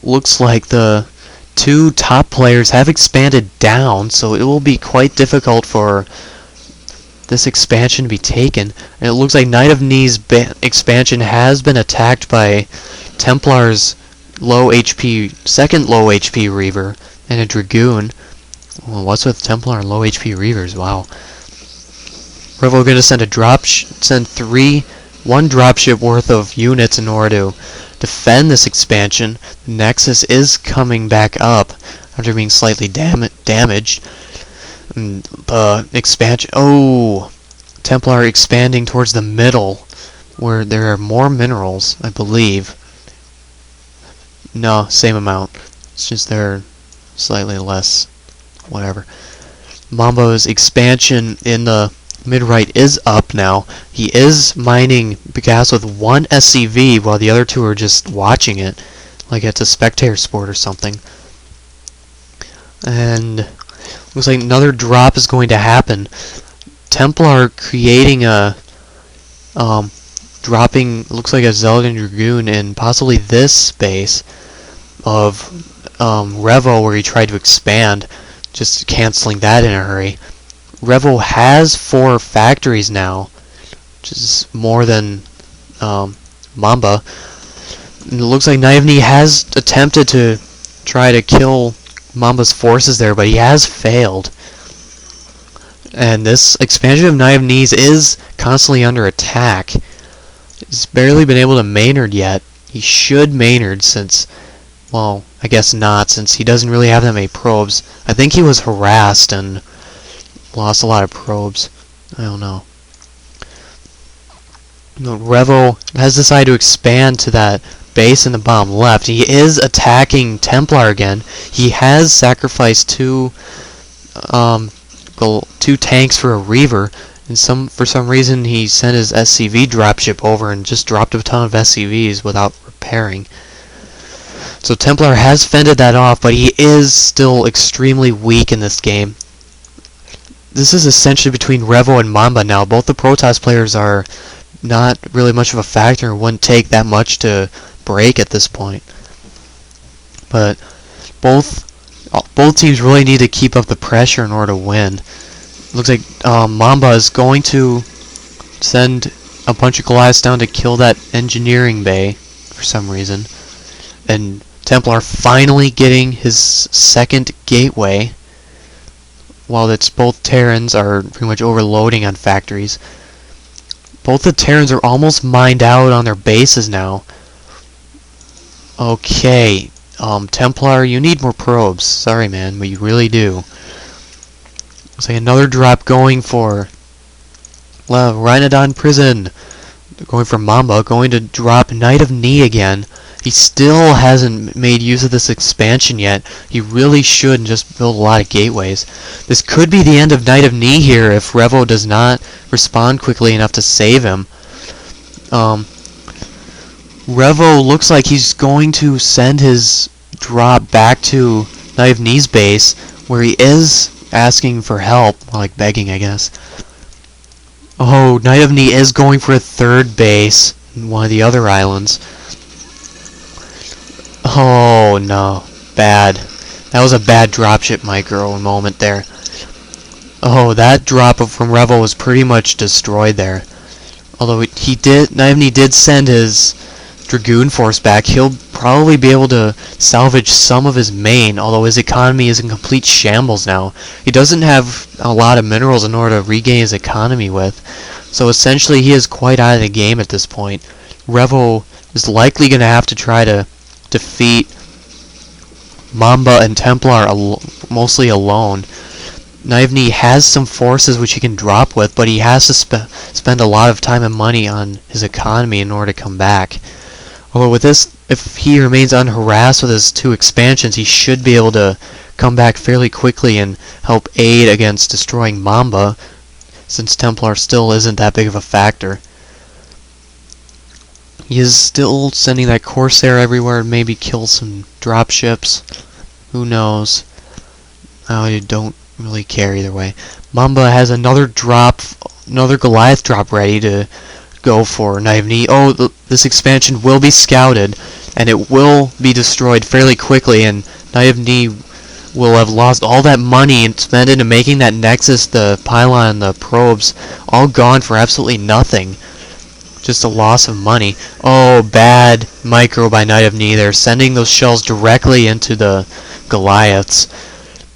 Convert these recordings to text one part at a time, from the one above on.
looks like the two top players have expanded down, so it will be quite difficult for this expansion to be taken. And it looks like KnightOfNi's expansion has been attacked by Templar's second low HP Reaver and a Dragoon. Well, what's with Templar and low HP Reavers? Wow. Revo gonna send one dropship worth of units in order to defend this expansion. The Nexus is coming back up after being slightly damaged. Expansion. Oh, Templar expanding towards the middle, where there are more minerals, I believe. No, same amount. It's just they're slightly less. Whatever. Mamba's expansion in the mid-right is up now. He is mining gas with one SCV while the other two are just watching it, like it's a spectator sport or something. And looks like another drop is going to happen. Templar creating a dropping, looks like a Zealot Dragoon in possibly this space of Revo where he tried to expand, just canceling that in a hurry. Revo has 4 factories now, which is more than Mamba. And it looks like KnightOfNi has attempted to try to kill Mamba's forces there, but he has failed. And this expansion of KnightOfNi's is constantly under attack. He's barely been able to Maynard yet. He should Maynard since, well, I guess not, since he doesn't really have that many probes. I think he was harassed and lost a lot of probes. I don't know. Revo has decided to expand to that base in the bottom left. He is attacking Templar again. He has sacrificed two tanks for a Reaver, and for some reason he sent his SCV dropship over and just dropped a ton of SCVs without repairing. So Templar has fended that off, but he is still extremely weak in this game. This is essentially between Revo and Mamba now. Both the Protoss players are not really much of a factor and wouldn't take that much to break at this point. But both teams really need to keep up the pressure in order to win. Looks like Mamba is going to send a bunch of Goliaths down to kill that engineering bay for some reason. And Templar finally getting his second gateway, while it's both Terrans are pretty much overloading on factories. Both the Terrans are almost mined out on their bases now. Okay, Templar, you need more probes. Sorry, man, but you really do. Looks like another drop going for Rhinodon Prison. Going for Mamba, going to drop KnightOfNi again. He still hasn't made use of this expansion yet. He really should just build a lot of gateways. This could be the end of KnightOfNi here if Revo does not respond quickly enough to save him. Revo looks like he's going to send his drop back to KnightOfNi's base, where he is asking for help, like begging, I guess. Oh, KnightOfNi is going for a third base in one of the other islands. Oh no, bad. That was a bad dropship micro moment there. Oh, that drop from Revo was pretty much destroyed there. Although KnightOfNi did send his Dragoon force back. He'll probably be able to salvage some of his main, although his economy is in complete shambles now. He doesn't have a lot of minerals in order to regain his economy with. So essentially he is quite out of the game at this point. Revo is likely going to have to try to defeat Mamba and Templar mostly alone. KnightOfNi has some forces which he can drop with, but he has to spend a lot of time and money on his economy in order to come back. Although with this, if he remains unharassed with his 2 expansions, he should be able to come back fairly quickly and help aid against destroying Mamba, since Templar still isn't that big of a factor. He is still sending that Corsair everywhere and maybe kill some dropships. Who knows? I don't really care either way. Mamba has another Goliath drop ready to go for KnightOfNi. Oh, this expansion will be scouted. and it will be destroyed fairly quickly, and KnightOfNi will have lost all that money and spent into making that nexus, the pylon, the probes, all gone for absolutely nothing. Just a loss of money. Oh, bad micro by KnightOfNi. They're sending those shells directly into the Goliaths.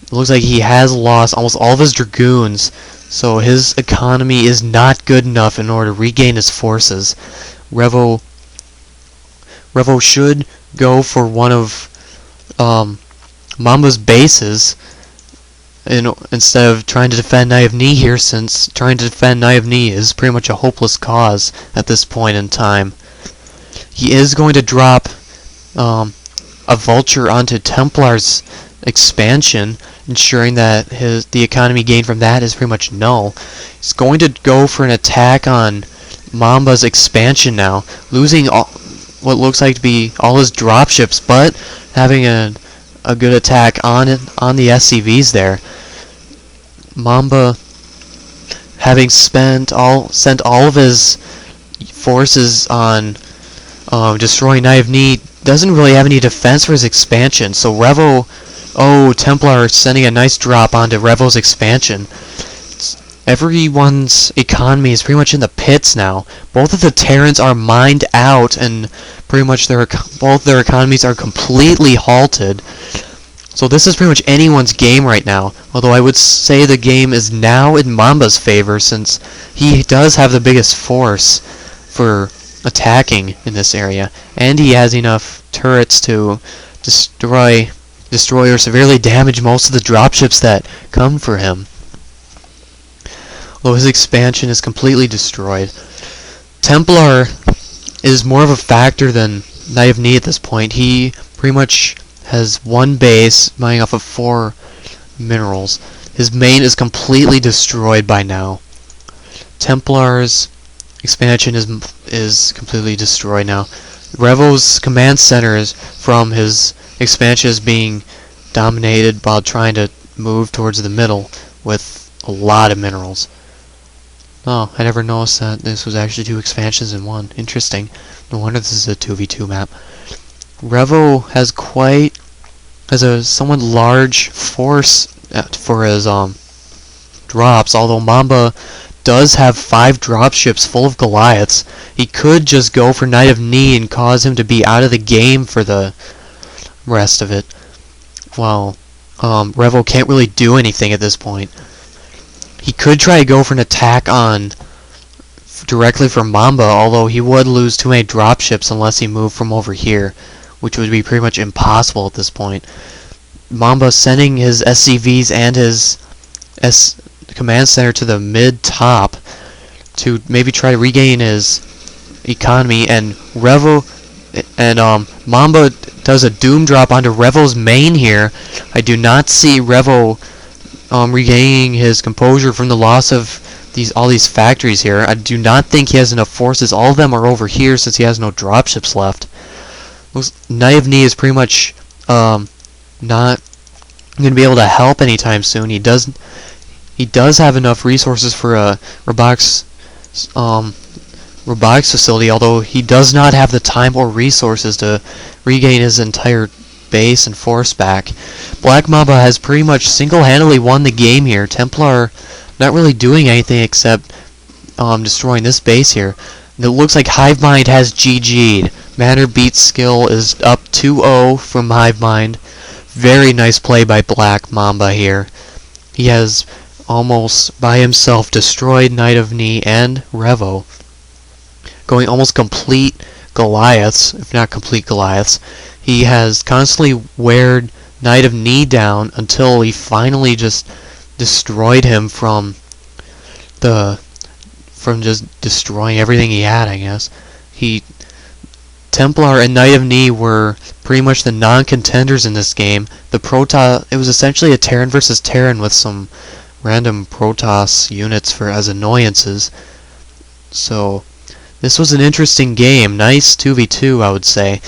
It looks like he has lost almost all of his Dragoons, so his economy is not good enough in order to regain his forces. Revo should go for one of Mamba's bases instead of trying to defend KnightOfNi here, since trying to defend KnightOfNi is pretty much a hopeless cause at this point in time. He is going to drop a vulture onto Templar's expansion, ensuring that the economy gain from that is pretty much null. He's going to go for an attack on Mamba's expansion now, losing what looks like to be all his dropships, but having a good attack on the SCVs there. Mamba, having sent all of his forces on destroying KnightOfNi, doesn't really have any defense for his expansion. So Revo, Templar sending a nice drop onto Revo's expansion. Everyone's economy is pretty much in the pits now. Both of the Terrans are mined out, and pretty much both their economies are completely halted. So this is pretty much anyone's game right now. Although I would say the game is now in Mamba's favor, since he does have the biggest force for attacking in this area, and he has enough turrets to destroy or severely damage most of the dropships that come for him. Although his expansion is completely destroyed. Templar is more of a factor than KnightOfNi at this point. He pretty much has one base mining off of 4 minerals. His main is completely destroyed by now. Templar's expansion is completely destroyed now. Revo's command centers from his expansion is being dominated while trying to move towards the middle with a lot of minerals. Oh, I never noticed that this was actually 2 expansions in one. Interesting. No wonder this is a 2v2 map. Revo has a somewhat large force for his drops, although Mamba does have 5 dropships full of Goliaths. He could just go for KnightOfNi and cause him to be out of the game for the rest of it. Well, Revo can't really do anything at this point. He could try to go for an attack on directly from Mamba, although he would lose too many dropships unless he moved from over here, which would be pretty much impossible at this point. Mamba sending his SCVs and his command center to the mid-top to maybe try to regain his economy, and Mamba does a doom drop onto Revo's main here. I do not see Revo regaining his composure from the loss of all these factories here. I do not think he has enough forces. All of them are over here since he has no dropships left. KnightOfNi is pretty much not going to be able to help anytime soon. He does have enough resources for a robotics facility, although he does not have the time or resources to regain his entire base and force back. Black Mamba has pretty much single-handedly won the game here. Templar not really doing anything except destroying this base here. And it looks like Hivemind has GG'd. Manner Beat skill is up 2-0 from Hivemind. Very nice play by Black Mamba here. He has almost by himself destroyed KnightOfNi and Revo, going almost complete Goliaths, if not complete Goliaths. He has constantly weared KnightOfNi down until he finally just destroyed him from just destroying everything he had, I guess. Templar and KnightOfNi were pretty much the non-contenders in this game. The Protoss, it was essentially a Terran versus Terran with some random Protoss units as annoyances. So this was an interesting game. Nice 2v2, I would say.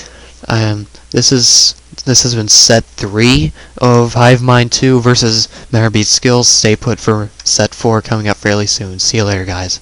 This has been set 3 of Hivemind 2 versus Manner Beat Skills. Stay put for set 4 coming up fairly soon. See you later, guys.